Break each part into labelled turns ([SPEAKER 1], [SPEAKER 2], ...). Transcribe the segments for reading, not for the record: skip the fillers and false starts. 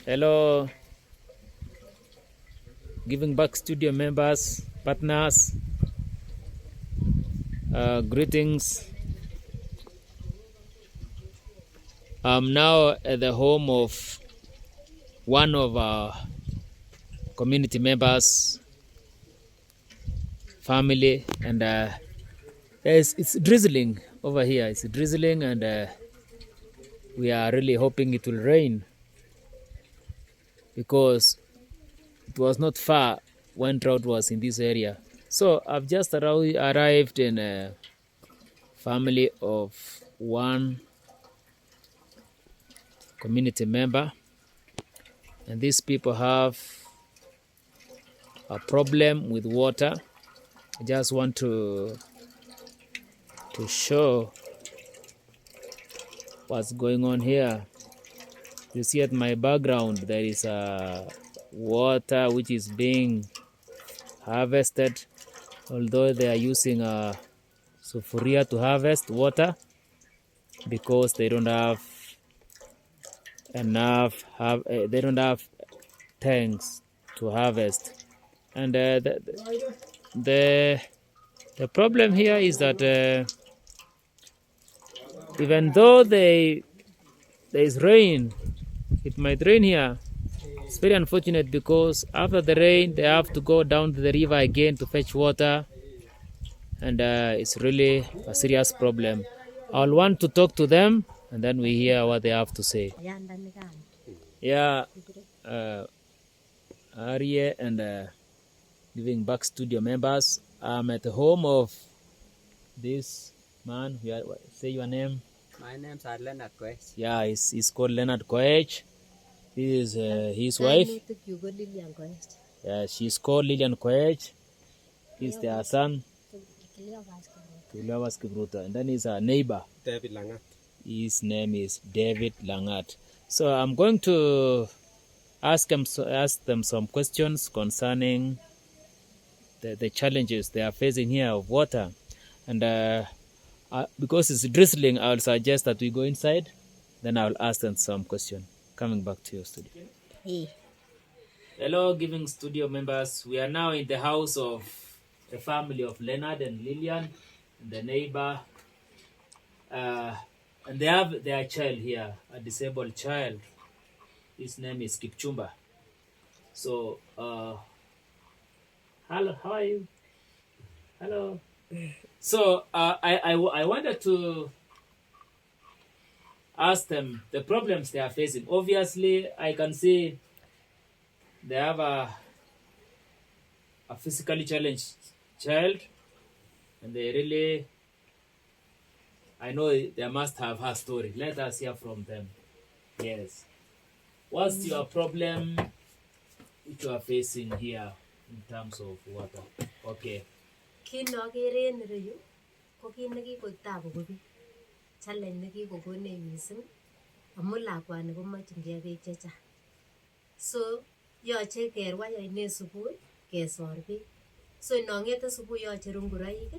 [SPEAKER 1] Hello, Giving Back Studio members, partners, greetings. I'm now at the home of one of our community members, family, and it's drizzling over here. It's drizzling, and we are really hoping it will rain because it was not far when drought was in this area. So I've just arrived in a family of one community member, and these people have a problem with water. I just want to show what's going on here. You see at my background there is water which is being harvested, although they are using a sufuria to harvest water because they don't have enough they don't have tanks to harvest. And the problem here is that even though there is rain, it might rain here. It's very unfortunate because after the rain they have to go down to the river again to fetch water, and it's really a serious problem. I'll want to talk to them and then we hear what they have to say. Yeah, Arye and Giving Back Studio members, I'm at the home of this man. Say your name.
[SPEAKER 2] My name's Leonard Koech.
[SPEAKER 1] Yeah, he's called Leonard Koech. This is his wife. Yeah, she's called Lilian Koech. He's their son, and then he's a neighbor,
[SPEAKER 2] David Langat.
[SPEAKER 1] His name is David Langat. So I'm going to ask them some questions concerning the challenges they are facing here of water. And because it's drizzling, I'll suggest that we go inside. Then I'll ask them some questions. Coming back to your studio.
[SPEAKER 3] Hey.
[SPEAKER 1] Hello, Giving Studio members. We are now in the house of the family of Leonard and Lillian, the neighbor. And they have their child here, a disabled child. His name is Kipchumba. So, hello, how are you? Hello. So, I wanted to ask them the problems they are facing. Obviously, I can see they have a physically challenged child, and they really, I know they must have her story. Let us hear from them. Yes. What's your problem which you are facing here in terms of water? Okay.
[SPEAKER 3] Challenge nekikokonech mising amun lakwani komokyingei beek chechang. So yoche kerwai oinet subui kesor beek. So inong'ete subui acheru ngoroik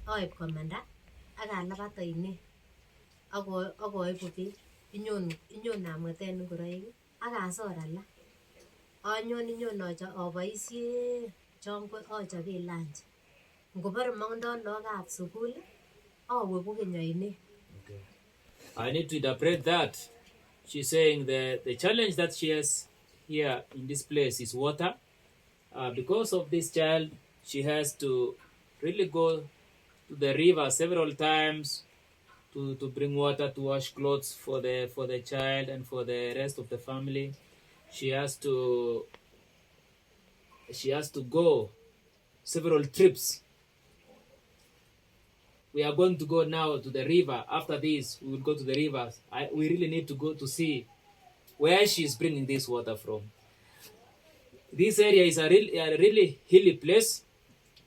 [SPEAKER 3] aib komanda ak alabat oinet ak oibu beek. Inyon amweten ngoroik ak asor alak. Inyon aboisie chon achoben lunch. Ngobore mong'ondoo lagokab sukul awe kokeny oinet.
[SPEAKER 1] I need to interpret that. She's saying the challenge that she has here in this place is water. Because of this child, she has to really go to the river several times to bring water to wash clothes for the child and for the rest of the family. She has to go several trips. We are going to go now to the river. After this, we will go to the river. We really need to go to see where she is bringing this water from. This area is a really hilly place,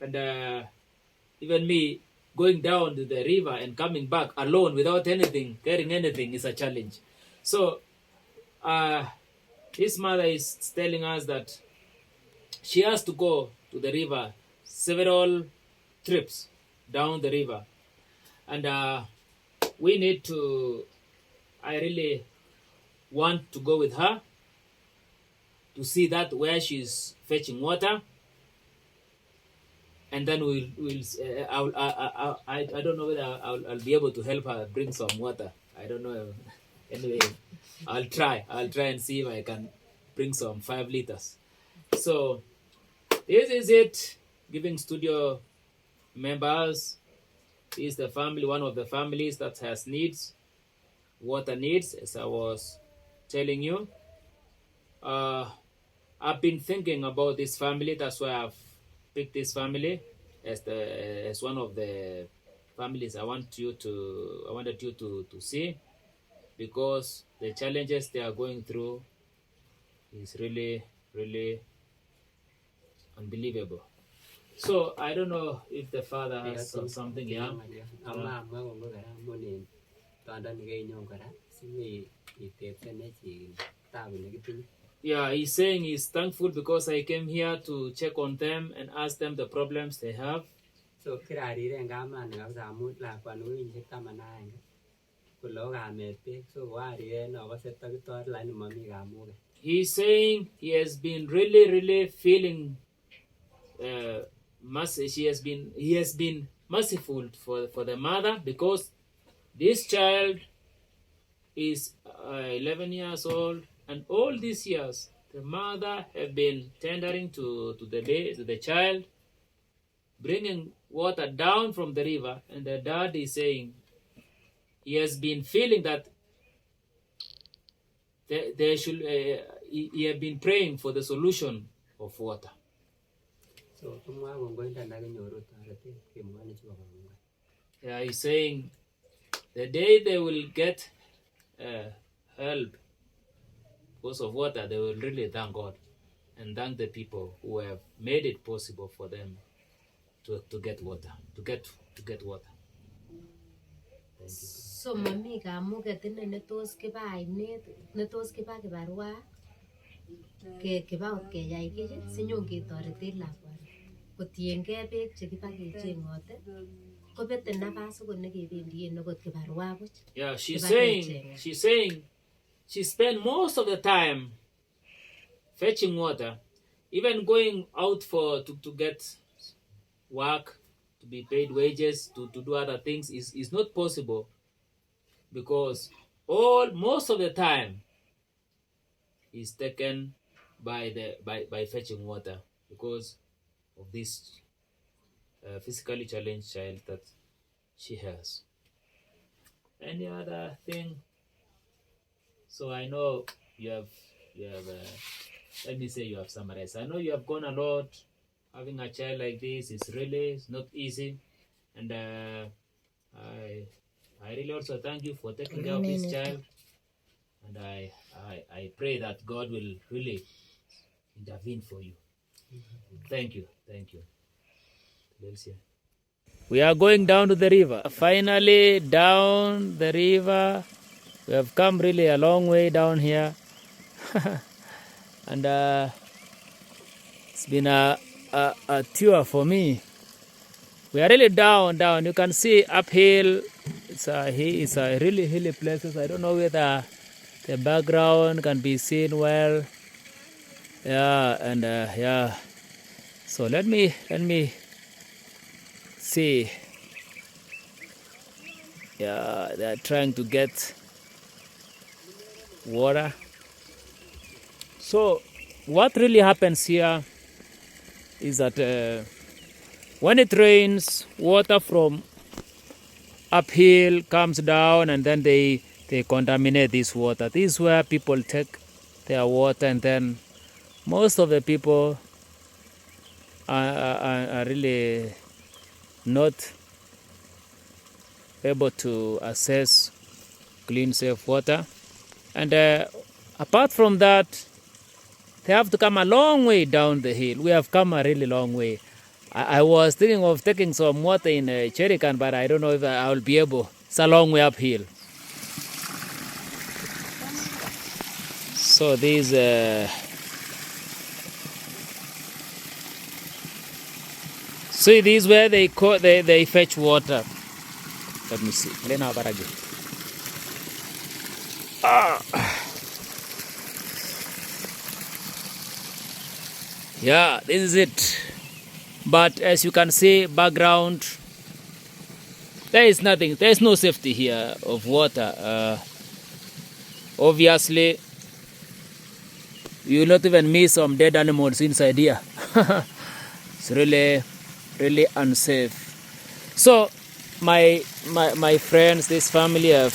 [SPEAKER 1] and even me going down to the river and coming back alone without carrying anything is a challenge. So his mother is telling us that she has to go to the river several trips down the river. And I really want to go with her to see that where she's fetching water, and then I don't know whether I'll be able to help her bring some water. I don't know. Anyway, I'll try and see if I can bring some 5 liters. So this is it. Giving studio members is the family, one of the families that has needs, water needs, as I was telling you. I've been thinking about this family. That's why I've picked this family as one of the families I wanted you to see, because the challenges they are going through is really, really unbelievable. So I don't know if the father has something. Yeah. Yeah, he's saying he's thankful because I came here to check on them and ask them the problems they have.
[SPEAKER 2] So
[SPEAKER 1] he's saying he has been really, really feeling he has been merciful for the mother, because this child is 11 years old, and all these years the mother have been tendering to the child, bringing water down from the river, and the dad is saying he has been feeling that they should he have been praying for the solution of water.
[SPEAKER 2] So
[SPEAKER 1] yeah, he's saying the day they will get help because of water, they will really thank God and thank the people who have made it possible for them to get water, to get water. Thank you.
[SPEAKER 3] So mami kamuget ne tos kiba ainet, ne tos kiba kibarua kiba keyai kije sinyon ketoreten lakwani kotiengei beek chekiba kechengote kobete nafas ko nekebendien okot kibarua buch.
[SPEAKER 1] Yeah, she's saying she spent most of the time fetching water, even going out to get work, to be paid wages, to do other things is not possible, because most of the time is taken by fetching water because of this physically challenged child that she has. Any other thing? So I know you have let me say you have summarized. I know you have gone a lot. Having a child like this is not easy, and I really also thank you for taking care of this child, and I pray that God will really intervene for you. Thank you. We are going down to the river. Finally, down the river. We have come really a long way down here. And it's been a tour for me. We are really down. You can see uphill. It's a really hilly places. I don't know whether the background can be seen well. Yeah, and yeah. So let me see. Yeah, they are trying to get water. So what really happens here is that when it rains, water from uphill comes down, and then they contaminate this water. This is where people take their water, and then most of the people are really not able to access clean, safe water. And apart from that, they have to come a long way down the hill. We have come a really long way. I was thinking of taking some water in a jerry can, but I don't know if I will be able. It's a long way uphill. So these see, these where they fetch water. Let me see. Yeah, this is it. But as you can see, background, there is nothing. There is no safety here of water. Obviously, you will not even miss some dead animals inside here. It's really, really unsafe. So, my friends, this family have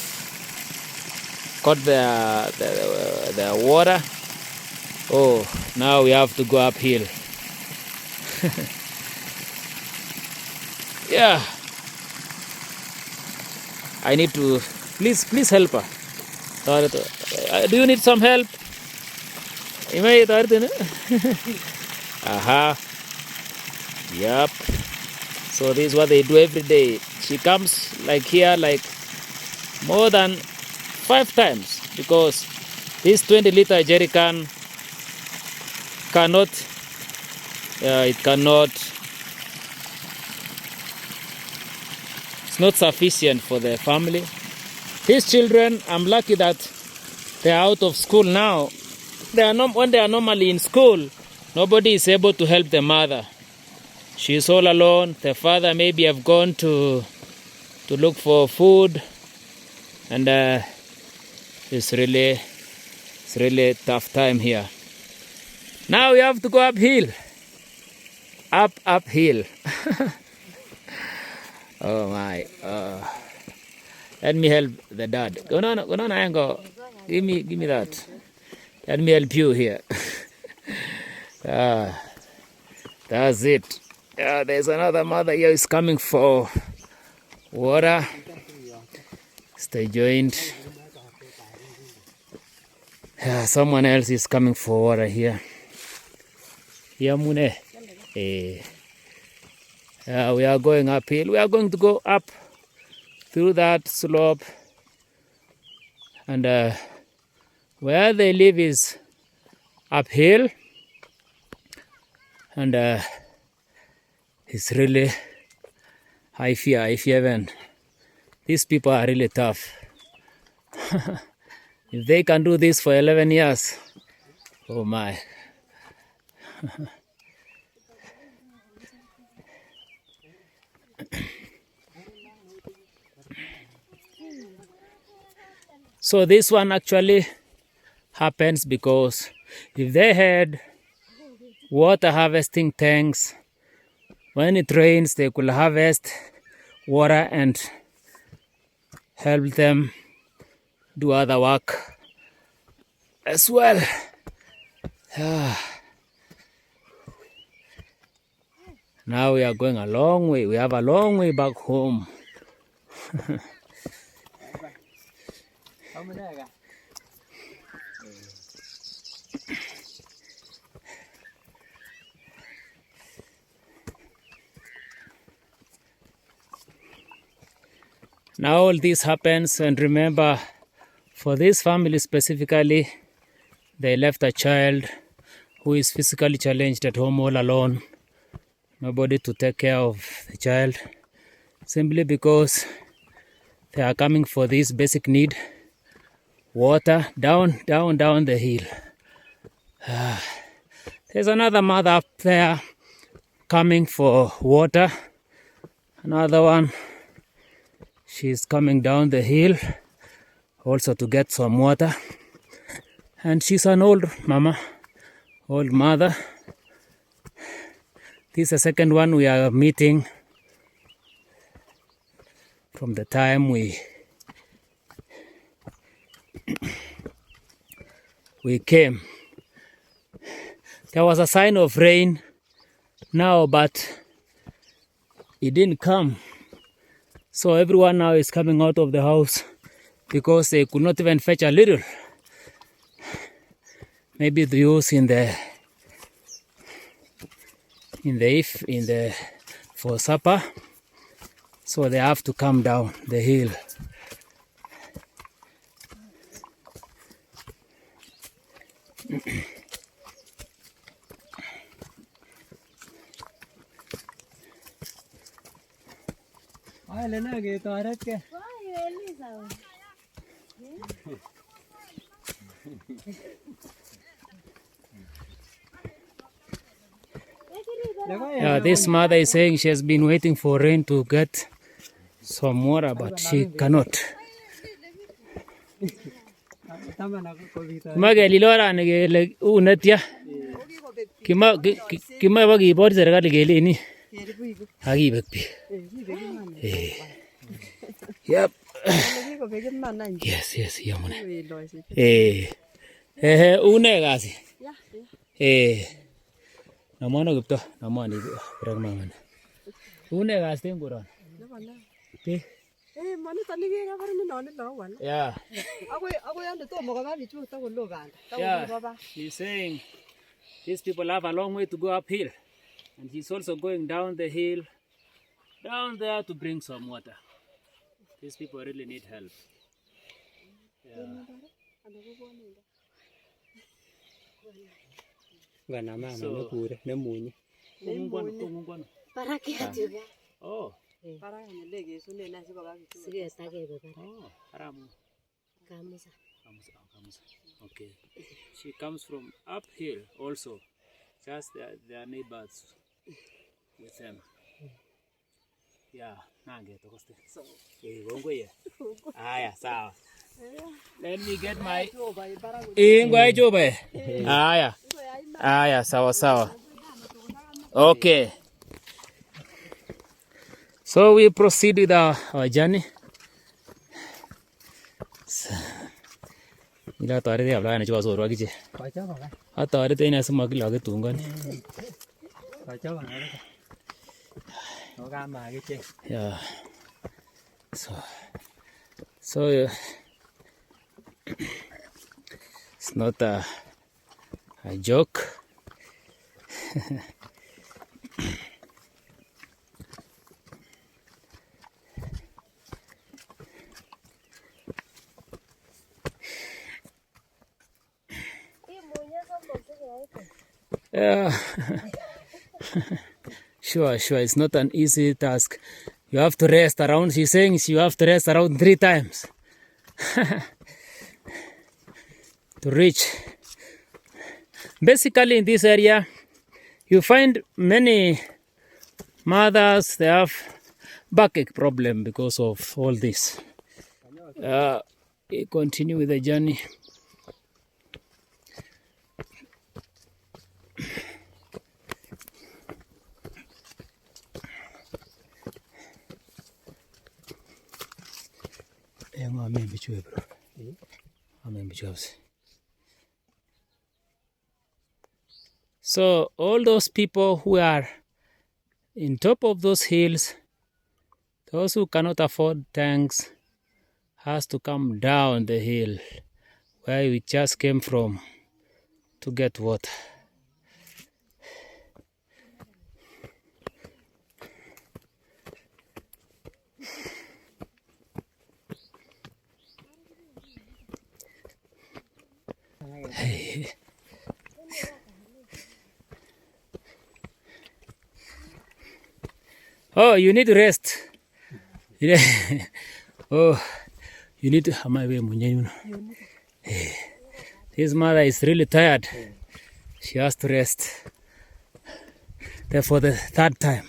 [SPEAKER 1] got their water. Oh, now we have to go uphill. Yeah, I need to. Please help her. Do you need some help? Aha. Yep. So this is what they do every day. She comes like here like more than 5 times because this 20-liter jerry can cannot it's not sufficient for the family. These children, I'm lucky that they are out of school now. When they are normally in school, nobody is able to help the mother. She is all alone. The father maybe have gone to look for food, and it's really tough time here. Now we have to go uphill. Uphill. Oh my. Let me help the dad. Go on, Ango. Give me that. Let me help you here. That's it. There's another mother here is coming for water. Stay joined. Someone else is coming for water here. Here, Mune. We are going uphill. We are going to go up through that slope, and where they live is uphill, and it's really I fear even these people are really tough. If they can do this for 11 years, oh my. So this one actually happens because if they had water harvesting tanks, when it rains they could harvest water and help them do other work as well. Now we are going a long way. We have a long way back home. Now all this happens, and remember, for this family specifically, they left a child who is physically challenged at home all alone. Nobody to take care of the child, simply because they are coming for this basic need, water, down the hill. There's another mother up there coming for water. Another one, she's coming down the hill also to get some water. And she's an old mother. This is the second one we are meeting from the time we came. There was a sign of rain now, but it didn't come. So everyone now is coming out of the house because they could not even fetch a little. Maybe the use in the for supper. So they have to come down the hill. Yeah, this mother is saying she has been waiting for rain to get some water, but she cannot. Kimage lilora nigele unatia. Kima bagi bor serikali kele ni. Agi bekpi. Yep. Yes, yamune. Une kasi. Namano gupto, namani pragman. Une kasi tenguran. Yeah. Yeah. He's saying these people have a long way to go uphill, and he's also going down the hill, down there to bring some water. These people really need help. Yeah. Oh. Okay. She comes from uphill also. Just their neighbors with them. Yeah. Sawa. Let me get my sawa. Okay. So we proceed with our journey. Ila tare de habla na chwa so ro gi che. A tare te na sma gi la ge tung gan. Yeah. So it's not a joke. Yeah. Sure. It's not an easy task. You have to rest around. She's saying you have to rest around 3 times to reach. Basically, in this area, you find many mothers, they have backache problem because of all this. We continue with the journey. So all those people who are in top of those hills, those who cannot afford tanks, has to come down the hill where we just came from to get water. Hey. Oh, you need to rest. Oh, you need to. His mother is really tired. She has to rest. There for the 3rd time.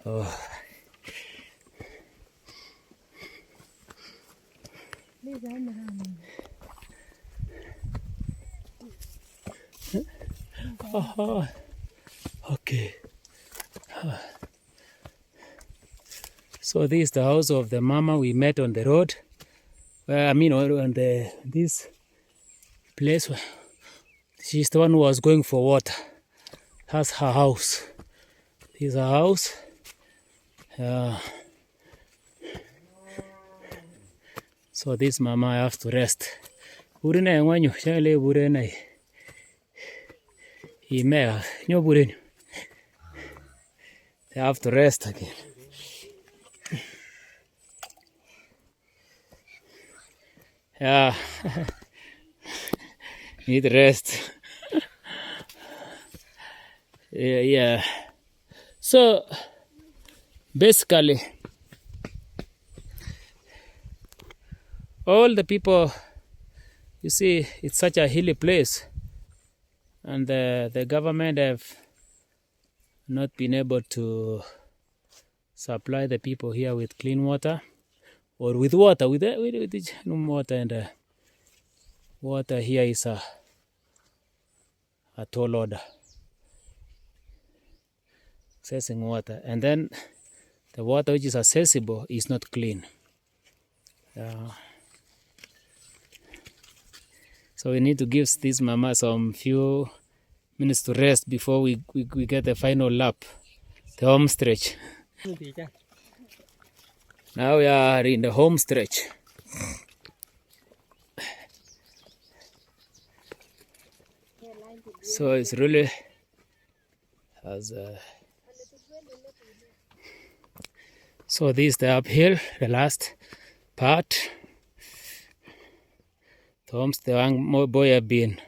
[SPEAKER 1] Oh. Oh, okay. So this is the house of the mama we met on the road. On this place. She's the one who was going for water. That's her house. This is her house. So this mama has to rest. They have to rest again. Yeah. Need rest. Yeah. So basically all the people, you see, it's such a hilly place, and the government have not been able to supply the people here with clean water or with water, with water, and water here is a tall order. Accessing water, and then the water which is accessible is not clean. So we need to give this mama some few minutes to rest before we get the final lap, the home stretch. Now we are in the home stretch. So it's really so this is the uphill, the last part. The young boy have been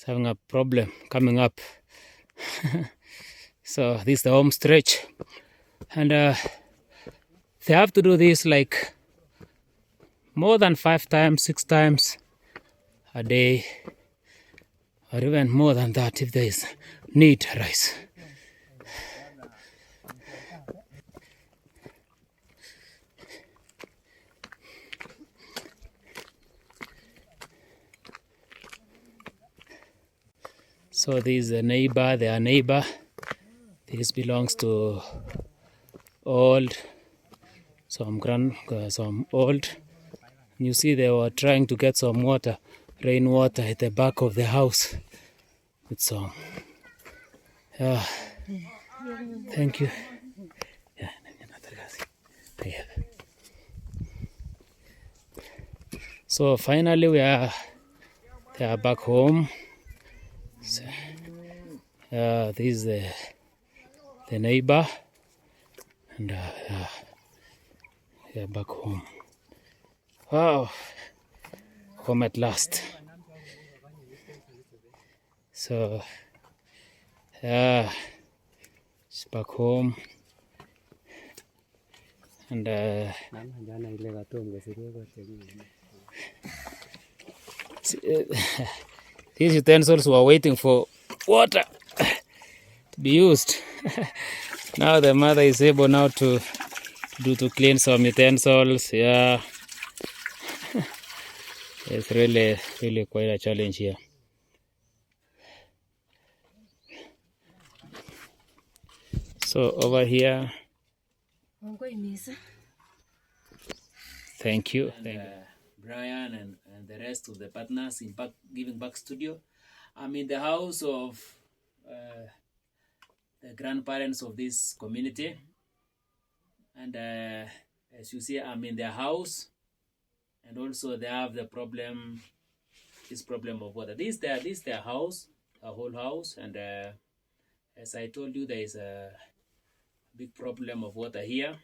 [SPEAKER 1] having a problem coming up. So this is the home stretch, and they have to do this like more than 5 times, 6 times a day, or even more than that if there is need arise. So this is a neighbor, their neighbor. This belongs to some old. You see they were trying to get some water, rainwater at the back of the house with some. Thank you. So finally they are back home. So, this is the neighbor, and we are back home. Wow, home at last. So it's back home, and these utensils were waiting for water to be used. Now the mother is able now to clean some utensils. Yeah, it's really quite a challenge here. So over here, thank you. Brian and the rest of the partners in Giving Back Studio. I'm in the house of the grandparents of this community, and as you see, I'm in their house, and also they have this problem of water. This is their house, a whole house, and as I told you, there is a big problem of water here.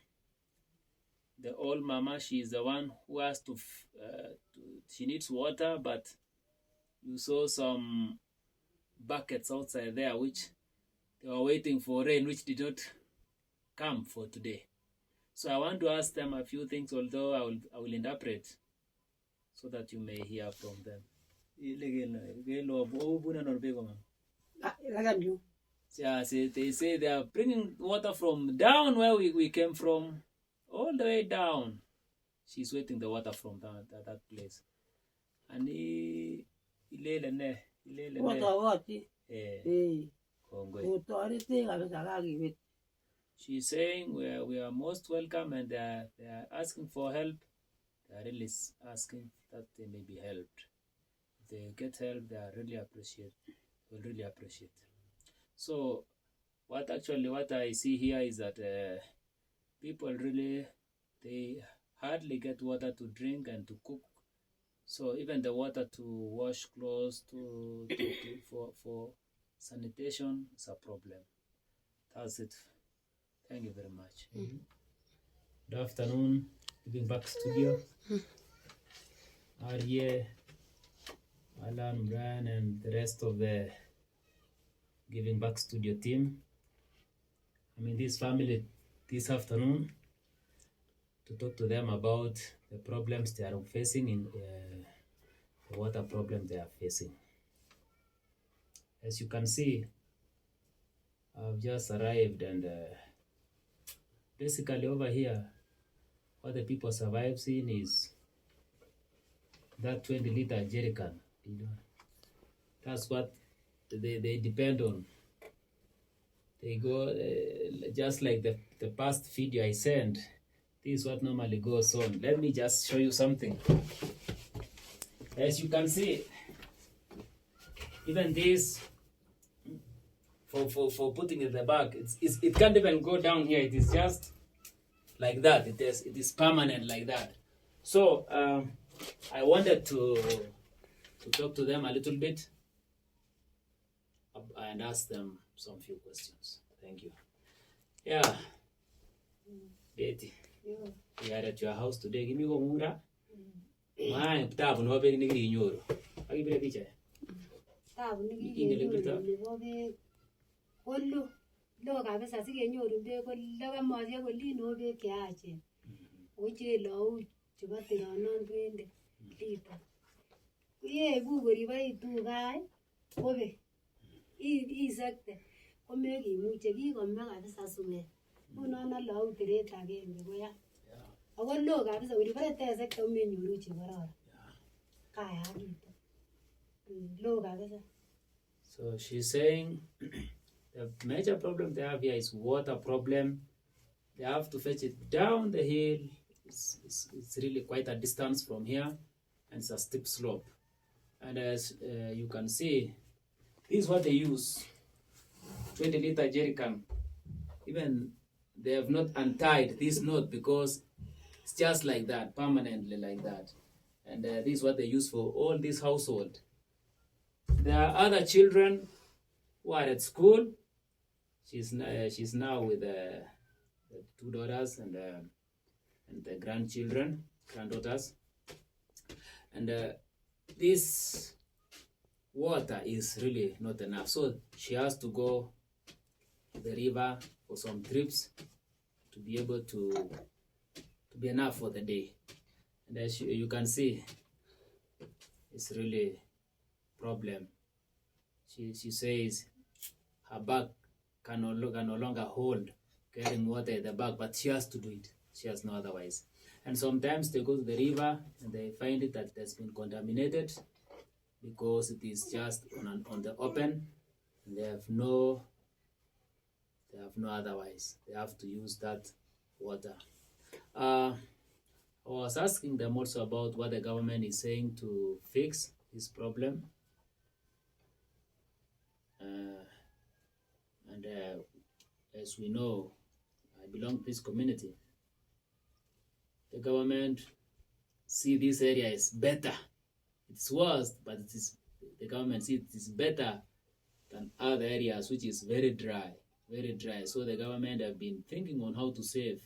[SPEAKER 1] The old mama, she is the one who has she needs water, but you saw some buckets outside there which they were waiting for rain, which did not come for today. So I want to ask them a few things, although I will interpret so that you may hear from them. Yeah, they say they are bringing water from down where we came from, all the way down. She's waiting the water from that place. And she's saying we are most welcome, and they are asking for help. They are really asking that they may be helped. If they get help, they are really will really appreciate. So what I see here is that people really, they hardly get water to drink and to cook. So even the water to wash clothes, for sanitation is a problem. That's it. Thank you very much. Mm-hmm. Good afternoon, Giving Back Studio. Arye, Alan, Brian, and the rest of the Giving Back Studio team. I'm in this family this afternoon to talk to them about the problems they are facing in the water problem they are facing. As you can see, I've just arrived, and basically over here, what the people survives in is that 20-liter jerry can. You know, that's what they depend on. They go just like the past video I sent. This is what normally goes on. Let me just show you something. As you can see, even this for putting in the bag, it can't even go down here. It is just like that. It is permanent like that. So I wanted to talk to them a little bit and ask them some few questions. Thank you. Yeah, Betty, we are at your house today. Give me go mura. My tabu no be nigri nyoro. Agi bile picha.
[SPEAKER 4] Tabu nikikenyoru nebo beek kolo lo kabisa sikenyoru beek kolo kamoche kolino beek cheyachen oche lau chebo tironon 20 lita kuyebu koriboitu gai kobe isekte komekimuche kikome kabisa sumek ngunon alau tiret agenge koya ako lo kabisa koribore tesekte omenyoru chekororon kayakitu lo kabisa.
[SPEAKER 1] So she's saying the major problem they have here is water problem. They have to fetch it down the hill. It's really quite a distance from here, and it's a steep slope. And as you can see, this is what they use, 20-liter jerry can. Even they have not untied this knot because it's just like that, permanently like that. And this is what they use for all this household. There are other children who are at school. She's now with the 2 daughters and the granddaughters. And this water is really not enough. So she has to go to the river for some trips to be able to be enough for the day. And as you can see, it's really problem. She says her bag can no longer hold carrying water in the bag, but she has to do it. She has no otherwise. And sometimes they go to the river and they find it that it has been contaminated because it is just on the open, and they have no otherwise. They have to use that water. I was asking them also about what the government is saying to fix this problem. And as we know, I belong to this community. The government see this area is better. It's worse, but the government sees it is better than other areas, which is very dry. So the government have been thinking on how to save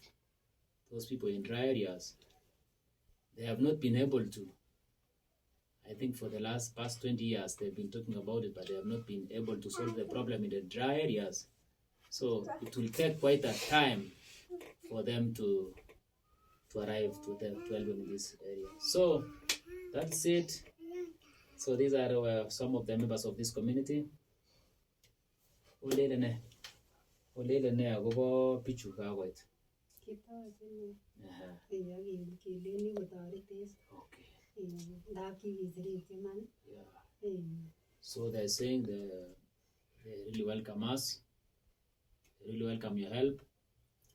[SPEAKER 1] those people in dry areas. They have not been able to. I think for the past 20 years, they've been talking about it, but they have not been able to solve the problem in the dry areas. So it will take quite a time for them to arrive to help in this area. So that's it. So these are some of the members of this community. Olele ne agobo pichu kawet. Okay. Yeah. So they're saying they really welcome us. They really welcome your help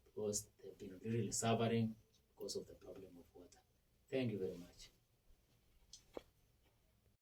[SPEAKER 1] because they've been really suffering because of the problem of water. Thank you very much.